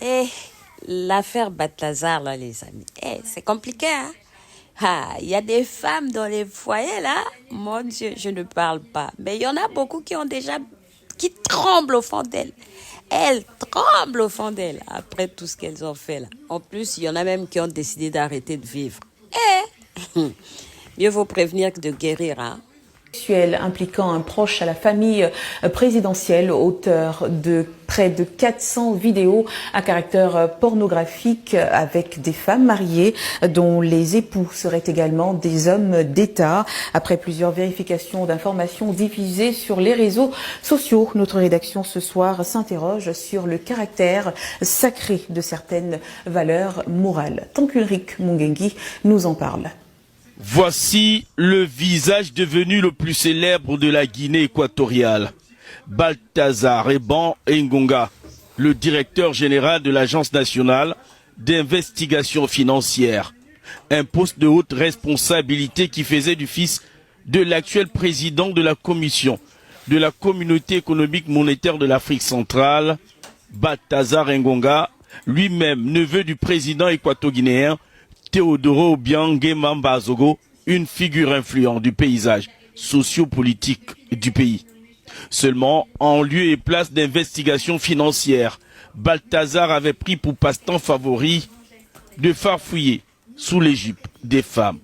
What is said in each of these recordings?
Eh, l'affaire Balthazar, là, les amis, c'est compliqué, hein? Ah, il y a des femmes dans les foyers, là. Mon Dieu, je ne parle pas. Mais il y en a beaucoup qui tremblent au fond d'elles. Elles tremblent au fond d'elles après tout ce qu'elles ont fait, là. En plus, il y en a même qui ont décidé d'arrêter de vivre. Mieux vaut prévenir que de guérir, hein? Impliquant un proche à la famille présidentielle, auteur de près de 400 vidéos à caractère pornographique avec des femmes mariées dont les époux seraient également des hommes d'État. Après plusieurs vérifications d'informations diffusées sur les réseaux sociaux, notre rédaction ce soir s'interroge sur le caractère sacré de certaines valeurs morales. Tankulrik Mungengi nous en parle. Voici le visage devenu le plus célèbre de la Guinée équatoriale. Balthazar Eban Ngonga, le directeur général de l'Agence nationale d'investigation financière. Un poste de haute responsabilité qui faisait du fils de l'actuel président de la commission de la communauté économique monétaire de l'Afrique centrale, Balthazar Ngonga, lui-même neveu du président équato-guinéen Théodoro Obiang Nguema Zogo, une figure influente du paysage sociopolitique du pays. Seulement, en lieu et place d'investigation financière, Balthazar avait pris pour passe-temps favori de farfouiller sous les jupes des femmes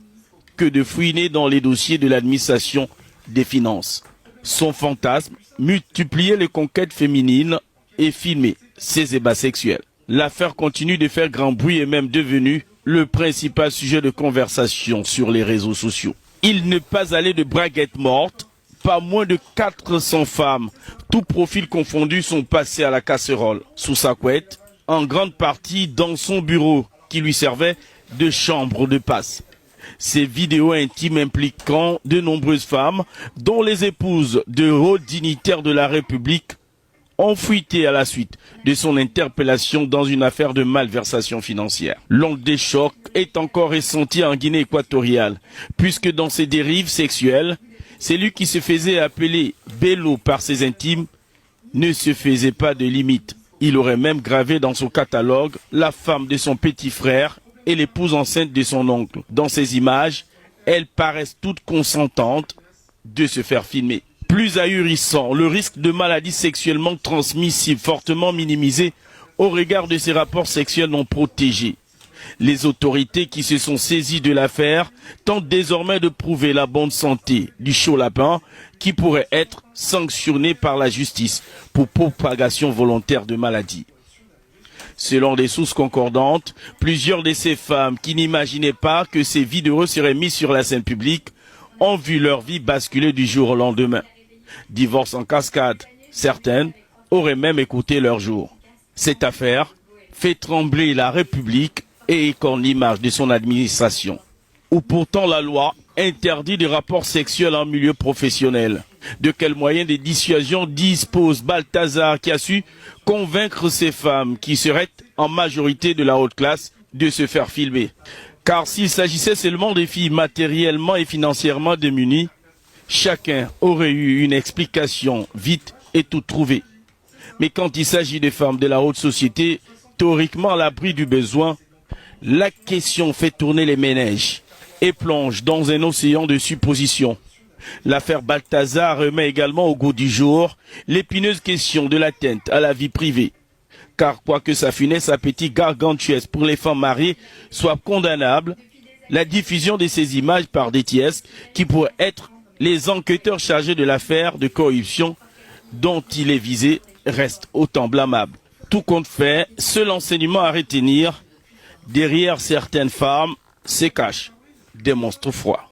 que de fouiner dans les dossiers de l'administration des finances. Son fantasme, multiplier les conquêtes féminines et filmer ses ébats sexuels. L'affaire continue de faire grand bruit et même devenue le principal sujet de conversation sur les réseaux sociaux. Il n'est pas allé de braguettes mortes. Pas moins de 400 femmes, tout profil confondu, sont passées à la casserole sous sa couette, en grande partie dans son bureau qui lui servait de chambre de passe. Ces vidéos intimes impliquant de nombreuses femmes, dont les épouses de hauts dignitaires de la République, ont fuité à la suite de son interpellation dans une affaire de malversation financière. L'onde des chocs est encore ressentie en Guinée équatoriale, puisque dans ses dérives sexuelles, celui qui se faisait appeler Bello par ses intimes ne se faisait pas de limite. Il aurait même gravé dans son catalogue la femme de son petit frère et l'épouse enceinte de son oncle. Dans ces images, elles paraissent toutes consentantes de se faire filmer. Plus ahurissant, le risque de maladies sexuellement transmissibles fortement minimisé au regard de ces rapports sexuels non protégés. Les autorités qui se sont saisies de l'affaire tentent désormais de prouver la bonne santé du chaud lapin qui pourrait être sanctionné par la justice pour propagation volontaire de maladies. Selon des sources concordantes, plusieurs de ces femmes qui n'imaginaient pas que ces vidéos seraient mises sur la scène publique ont vu leur vie basculer du jour au lendemain. Divorce en cascade, certaines auraient même écouté leur jour. Cette affaire fait trembler la République et écorne l'image de son administration, où pourtant la loi interdit des rapports sexuels en milieu professionnel. De quels moyens de dissuasion dispose Balthazar qui a su convaincre ces femmes qui seraient en majorité de la haute classe de se faire filmer? Car s'il s'agissait seulement des filles matériellement et financièrement démunies, chacun aurait eu une explication vite et toute trouvée. Mais quand il s'agit des femmes de la haute société, théoriquement à l'abri du besoin, la question fait tourner les méninges et plonge dans un océan de suppositions. L'affaire Balthazar remet également au goût du jour l'épineuse question de l'atteinte à la vie privée. Car quoique sa funeste appétit gargantuesque pour les femmes mariées soit condamnable, la diffusion de ces images par des tiers qui pourraient être les enquêteurs chargés de l'affaire de corruption dont il est visé reste autant blâmable. Tout compte fait, seul enseignement à retenir, derrière certaines femmes se cachent des monstres froids.